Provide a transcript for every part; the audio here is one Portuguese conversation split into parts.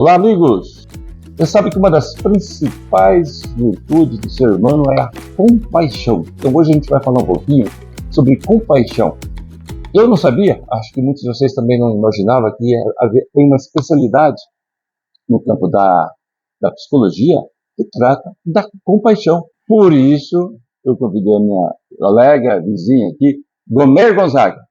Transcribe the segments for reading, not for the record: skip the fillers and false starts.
Olá, amigos! Você sabe que uma das principais virtudes do ser humano é a compaixão. Então hoje a gente vai falar um pouquinho sobre compaixão. Eu não sabia, acho que muitos de vocês também não imaginavam que tem uma especialidade no campo da psicologia que trata da compaixão. Por isso, eu convidei a minha colega, vizinha aqui, Gomer Gonzaga,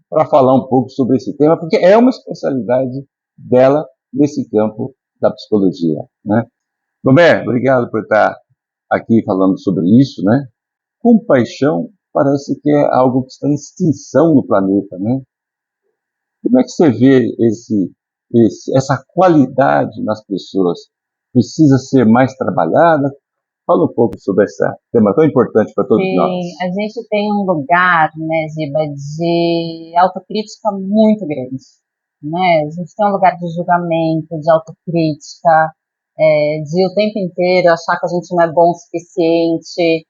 para falar um pouco sobre esse tema, porque é uma especialidade dela nesse campo da psicologia, né? Gomer, obrigado por estar aqui falando sobre isso, né? Compaixão parece que é algo que está em extinção no planeta, né? Como é que você vê essa qualidade nas pessoas? Precisa ser mais trabalhada? Fala um pouco sobre esse tema tão importante para todos nós. Sim, a gente tem um lugar, né, Giba, de autocrítica muito grande, né? A gente tem um lugar de julgamento, de autocrítica, de o tempo inteiro achar que a gente não é bom o suficiente.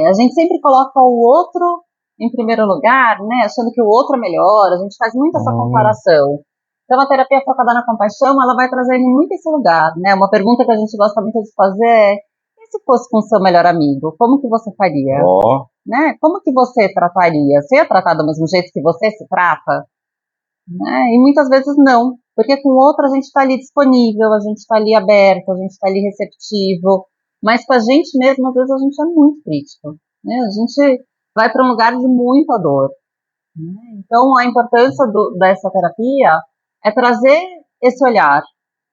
A gente sempre coloca o outro em primeiro lugar, né, achando que o outro é melhor, a gente faz muito essa comparação. Então, a terapia focada na compaixão, ela vai trazendo muito esse lugar, né? Uma pergunta que a gente gosta muito de fazer é: e se fosse com seu melhor amigo, como que você faria? Né? Como que você trataria? Você ia tratar do mesmo jeito que você se trata? Né? E muitas vezes não, porque com o outro a gente está ali disponível, a gente está ali aberto, a gente está ali receptivo, mas com a gente mesmo, às vezes a gente é muito crítico, né? A gente vai para um lugar de muita dor. Né? Então, a importância dessa terapia é trazer esse olhar,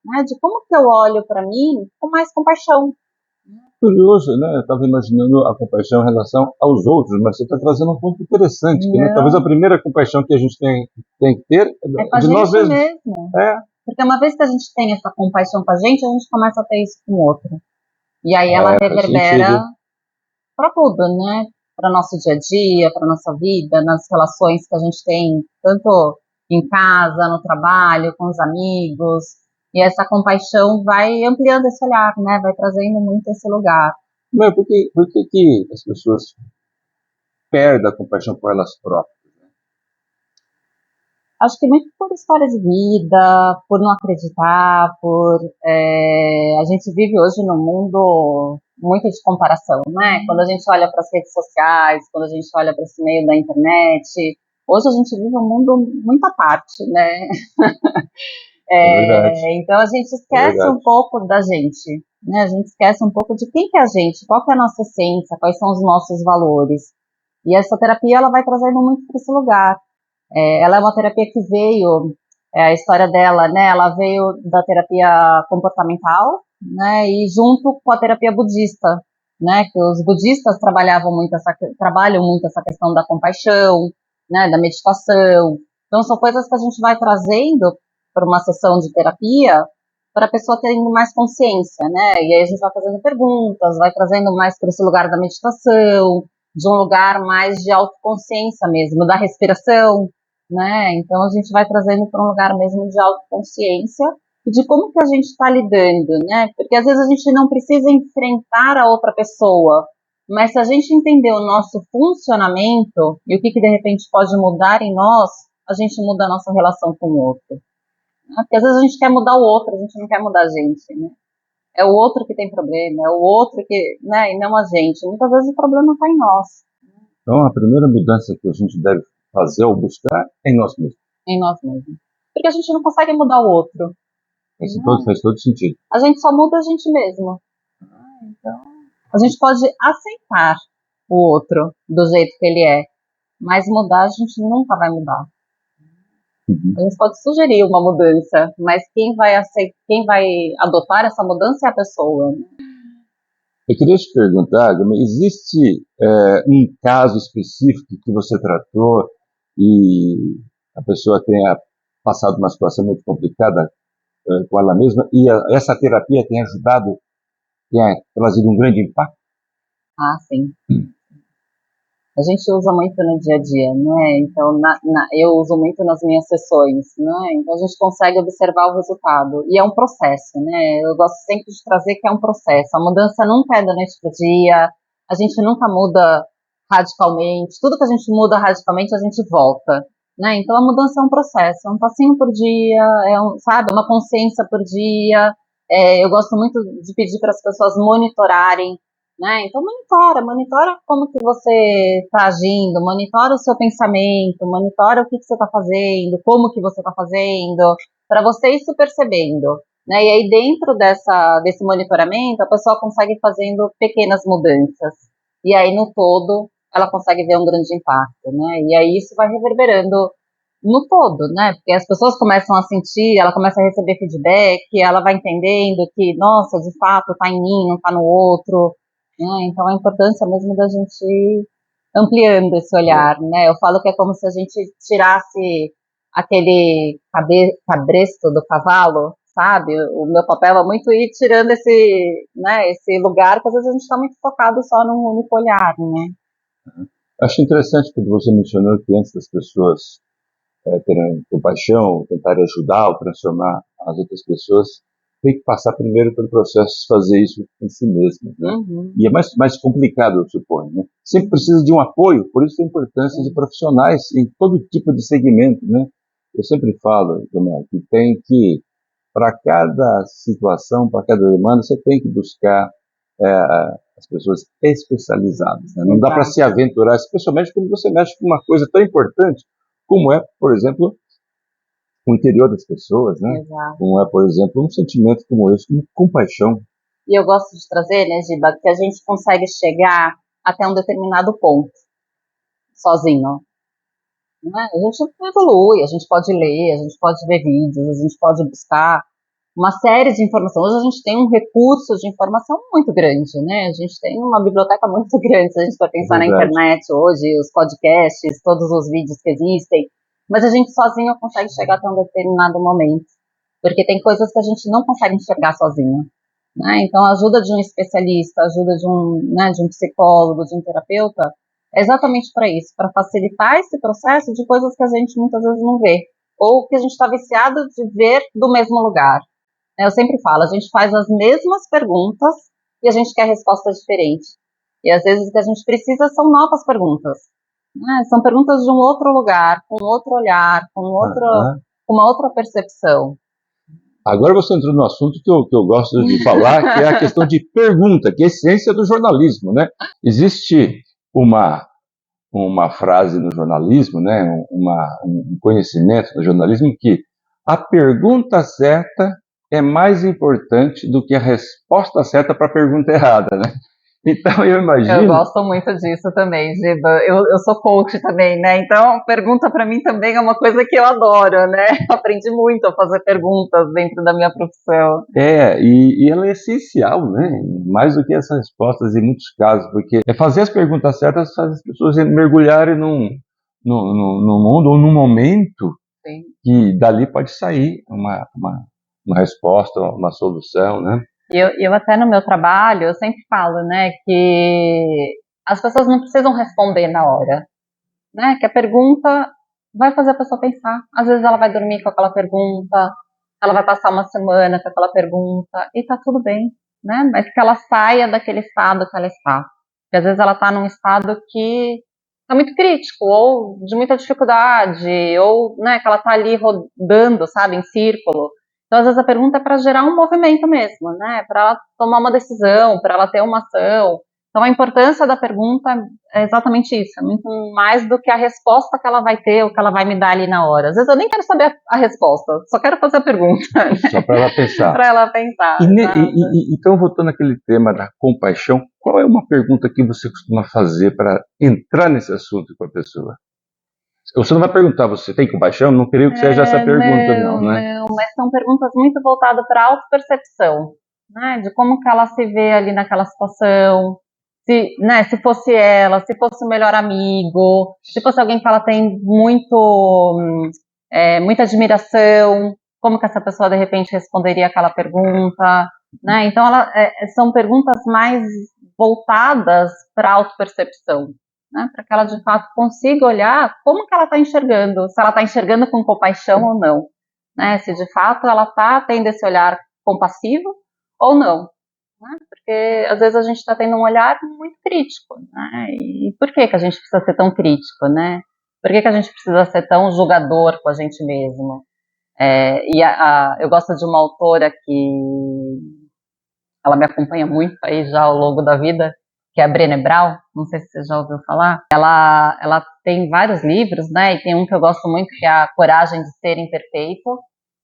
né? De como que eu olho para mim com mais compaixão. Curioso, né? Eu estava imaginando a compaixão em relação aos outros, mas você está trazendo um ponto interessante, que, né, talvez a primeira compaixão que a gente tem que ter é com a de gente nós mesmos. mesmo. É. Porque uma vez que a gente tem essa compaixão com a gente começa a ter isso com o outro. E aí ela reverbera para tudo, né? Para nosso dia a dia, para nossa vida, nas relações que a gente tem, tanto em casa, no trabalho, com os amigos. E essa compaixão vai ampliando esse olhar, né? Vai trazendo muito esse lugar. Mas por que as pessoas perdem a compaixão por elas próprias? Acho que muito por história de vida, por não acreditar, a gente vive hoje num mundo muito de comparação, né? Quando a gente olha para as redes sociais, quando a gente olha para esse meio da internet, hoje a gente vive um mundo muito à parte, né? Então a gente esquece um pouco da gente, né? A gente esquece um pouco de quem que é a gente, qual que é a nossa essência, quais são os nossos valores. E essa terapia ela vai trazendo muito para esse lugar. Ela é uma terapia que veio, a história dela, né? Ela veio da terapia comportamental, né? E junto com a terapia budista, né? Que os budistas trabalham muito essa questão da compaixão, né? Da meditação. Então são coisas que a gente vai trazendo para uma sessão de terapia para a pessoa ter mais consciência, né? E aí a gente vai fazendo perguntas, vai trazendo mais para esse lugar da meditação, de um lugar mais de autoconsciência mesmo, da respiração, né? Então a gente vai trazendo para um lugar mesmo de autoconsciência e de como que a gente está lidando, né? Porque às vezes a gente não precisa enfrentar a outra pessoa, mas se a gente entender o nosso funcionamento e o que de repente pode mudar em nós, a gente muda a nossa relação com o outro. Né? Porque às vezes a gente quer mudar o outro, a gente não quer mudar a gente, né? É o outro que tem problema, é o outro que, né, e não a gente. Muitas vezes o problema está em nós. Então, a primeira mudança que a gente deve fazer ou buscar é em nós mesmos. Em nós mesmos. Porque a gente não consegue mudar o outro. Faz todo sentido. A gente só muda a gente mesmo. Então, a gente pode aceitar o outro do jeito que ele é, mas mudar a gente nunca vai mudar. A gente pode sugerir uma mudança, mas quem vai adotar essa mudança é a pessoa. Eu queria te perguntar, existe um caso específico que você tratou e a pessoa tenha passado uma situação muito complicada com ela mesma e essa terapia tem ajudado, tem trazido um grande impacto? Ah, sim. A gente usa muito no dia a dia, né? Então, eu uso muito nas minhas sessões, né? Então, a gente consegue observar o resultado. E é um processo, né? Eu gosto sempre de trazer que é um processo. A mudança nunca é da noite para o dia. A gente nunca muda radicalmente. Tudo que a gente muda radicalmente, a gente volta. né? Então a mudança é um processo, é um passinho por dia, sabe, uma consciência por dia. Eu gosto muito de pedir para as pessoas monitorarem, né? Então monitora como que você está agindo, monitora o seu pensamento, monitora o que você está fazendo, como que você está fazendo, para você ir se percebendo, né? E aí dentro desse monitoramento a pessoa consegue ir fazendo pequenas mudanças. E aí no todo ela consegue ver um grande impacto, né? E aí isso vai reverberando no todo, né? Porque as pessoas começam a sentir, ela começa a receber feedback, ela vai entendendo que, nossa, de fato, tá em mim, não tá no outro, né? Então a importância mesmo da gente ir ampliando esse olhar, né? Eu falo que é como se a gente tirasse aquele cabresto do cavalo, sabe? O meu papel é muito ir tirando esse lugar que às vezes a gente está muito focado só num único olhar, né? Acho interessante quando você mencionou que antes das pessoas terem compaixão, tentar ajudar ou transformar as outras pessoas, tem que passar primeiro pelo processo de fazer isso em si mesmo, né? Uhum. E é mais complicado, eu suponho, né? Sempre precisa de um apoio, por isso a importância de profissionais em todo tipo de segmento, né? Eu sempre falo, Tomé, que tem que, para cada situação, para cada demanda, você tem que buscar as pessoas especializadas, né? Não dá para se aventurar, especialmente quando você mexe com uma coisa tão importante como é, por exemplo, o interior das pessoas, né? Exato. Como é, por exemplo, um sentimento como esse, como compaixão. E eu gosto de trazer, né, Giba, que a gente consegue chegar até um determinado ponto, sozinho. Né? A gente evolui, a gente pode ler, a gente pode ver vídeos, a gente pode buscar uma série de informações. Hoje a gente tem um recurso de informação muito grande, né? A gente tem uma biblioteca muito grande, se a gente for pensar na internet hoje, os podcasts, todos os vídeos que existem, mas a gente sozinho consegue chegar até um determinado momento, porque tem coisas que a gente não consegue enxergar sozinho, né? Então a ajuda de um especialista, a ajuda de um psicólogo, de um terapeuta, é exatamente para isso, para facilitar esse processo de coisas que a gente muitas vezes não vê, ou que a gente está viciado de ver do mesmo lugar. Eu sempre falo, a gente faz as mesmas perguntas e a gente quer respostas diferentes. E às vezes o que a gente precisa são novas perguntas. Né? São perguntas de um outro lugar, com outro olhar, com uma outra percepção. Agora você entrou no assunto que eu gosto de falar, que é a questão de pergunta, que é a essência do jornalismo, né? Existe uma frase no jornalismo, né? Um conhecimento no jornalismo que a pergunta certa é mais importante do que a resposta certa para a pergunta errada, né? Então eu imagino... Eu gosto muito disso também, Giba. Eu sou coach também, né? Então, pergunta para mim também é uma coisa que eu adoro, né? Aprendi muito a fazer perguntas dentro da minha profissão. E ela é essencial, né? Mais do que essas respostas em muitos casos, porque é fazer as perguntas certas faz as pessoas mergulharem num mundo ou num momento. Sim. Que dali pode sair uma resposta, uma solução, né? Eu até no meu trabalho, eu sempre falo, né, que as pessoas não precisam responder na hora, né, que a pergunta vai fazer a pessoa pensar. Às vezes ela vai dormir com aquela pergunta, ela vai passar uma semana com aquela pergunta, e tá tudo bem, né, mas que ela saia daquele estado que ela está. Porque às vezes ela tá num estado que tá muito crítico, ou de muita dificuldade, ou, né, que ela tá ali rodando, sabe, em círculo. Então, às vezes, a pergunta é para gerar um movimento mesmo, né? Para ela tomar uma decisão, para ela ter uma ação. Então, a importância da pergunta é exatamente isso, é muito mais do que a resposta que ela vai ter, ou que ela vai me dar ali na hora. Às vezes, eu nem quero saber a resposta, só quero fazer a pergunta. Né? Só para ela pensar. Para ela pensar. Então, voltando àquele tema da compaixão, qual é uma pergunta que você costuma fazer para entrar nesse assunto com a pessoa? Você não vai perguntar, você tem compaixão? Não creio que seja essa pergunta, não, né? Não, mas são perguntas muito voltadas para a autopercepção, né? De como que ela se vê ali naquela situação, se fosse ela, se fosse o melhor amigo, se fosse alguém que ela tem muita admiração, como que essa pessoa de repente responderia aquela pergunta, né? Então são perguntas mais voltadas para a autopercepção. Né, para que ela de fato consiga olhar como que ela está enxergando, se ela está enxergando com compaixão ou não, né, se de fato ela está tendo esse olhar compassivo ou não, né, porque às vezes a gente está tendo um olhar muito crítico, né, e por que a gente precisa ser tão crítico, né? Por que a gente precisa ser tão julgador com a gente mesmo? Eu gosto de uma autora que ela me acompanha muito aí já ao longo da vida, que é a Brené Brown, não sei se você já ouviu falar. Ela tem vários livros, né, e tem um que eu gosto muito, que é A Coragem de Ser Imperfeito,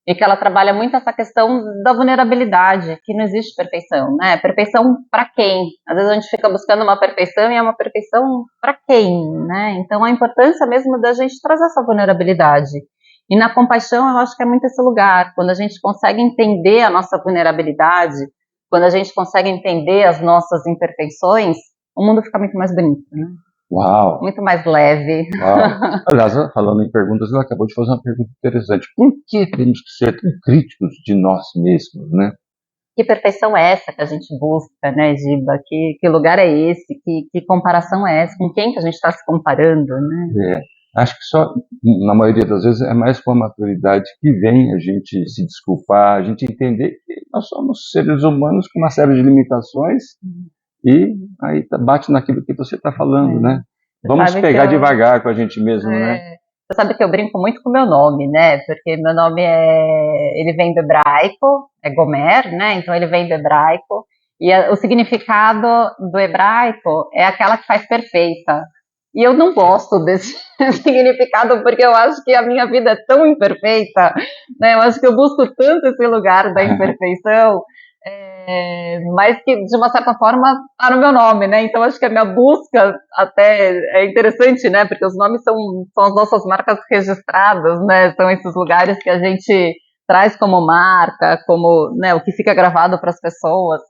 e que ela trabalha muito essa questão da vulnerabilidade, que não existe perfeição, né? Perfeição para quem? Às vezes a gente fica buscando uma perfeição e é uma perfeição para quem, né? Então a importância mesmo da gente trazer essa vulnerabilidade. E na compaixão eu acho que é muito esse lugar, quando a gente consegue entender a nossa vulnerabilidade, quando a gente consegue entender as nossas imperfeições, o mundo fica muito mais bonito, né? Uau! Muito mais leve. Uau. Aliás, falando em perguntas, ela acabou de fazer uma pergunta interessante. Por que temos que ser tão críticos de nós mesmos, né? Que perfeição é essa que a gente busca, né, Giba? Que lugar é esse? Que comparação é essa? Com quem que a gente está se comparando, né? Acho que só, na maioria das vezes, é mais com a maturidade que vem a gente se desculpar, a gente entender que nós somos seres humanos com uma série de limitações. E aí bate naquilo que você está falando, né? Vamos pegar devagar com a gente mesmo, né? Você sabe que eu brinco muito com o meu nome, né? Porque meu nome ele vem do hebraico, é Gomer, né? Então ele vem do hebraico. E o significado do hebraico é aquela que faz perfeita. E eu não gosto desse significado porque eu acho que a minha vida é tão imperfeita, né? Eu acho que eu busco tanto esse lugar da imperfeição. Mas que de uma certa forma está no meu nome, né? Então acho que a minha busca até é interessante, né? Porque os nomes são as nossas marcas registradas, né? São esses lugares que a gente traz como marca, como, né, o que fica gravado para as pessoas.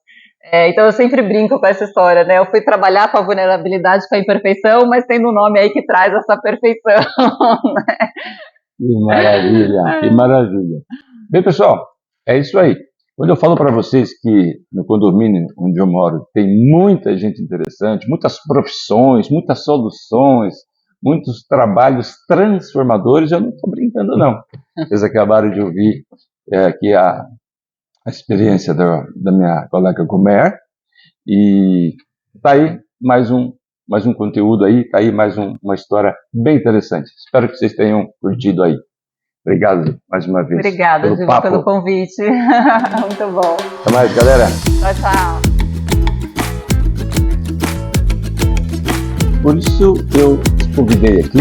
Então eu sempre brinco com essa história, né? Eu fui trabalhar com a vulnerabilidade, com a imperfeição, mas tendo um nome aí que traz essa perfeição, né? Que maravilha, que maravilha. Bem, pessoal, é isso aí. Quando eu falo para vocês que no condomínio onde eu moro tem muita gente interessante, muitas profissões, muitas soluções, muitos trabalhos transformadores, eu não estou brincando, não. Vocês acabaram de ouvir aqui a experiência da minha colega Gomer, e está aí mais um conteúdo aí, está aí mais uma história bem interessante. Espero que vocês tenham curtido aí. Obrigado mais uma vez. Obrigada, Giba, pelo convite. Muito bom. Até mais, galera. Tchau, tchau. Por isso eu convidei aqui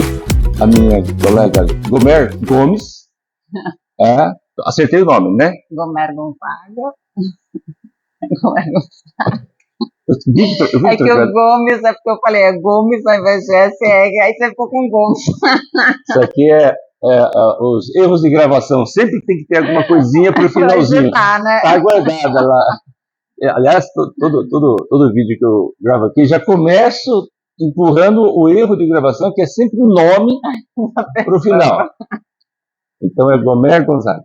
a minha colega Gomer Gomes. Acertei o nome, né? Gomer Gonzaga. Gomer Gonzaga. É que o Gomes, é porque eu falei, Gomes ao invés de SR, aí você ficou com Gomes. Isso aqui os erros de gravação, sempre tem que ter alguma coisinha para o finalzinho. Editar, né? Tá guardada lá. Aliás, todo vídeo que eu gravo aqui, já começo empurrando o erro de gravação, que é sempre o nome para o final. Então é Gomer Gonzaga.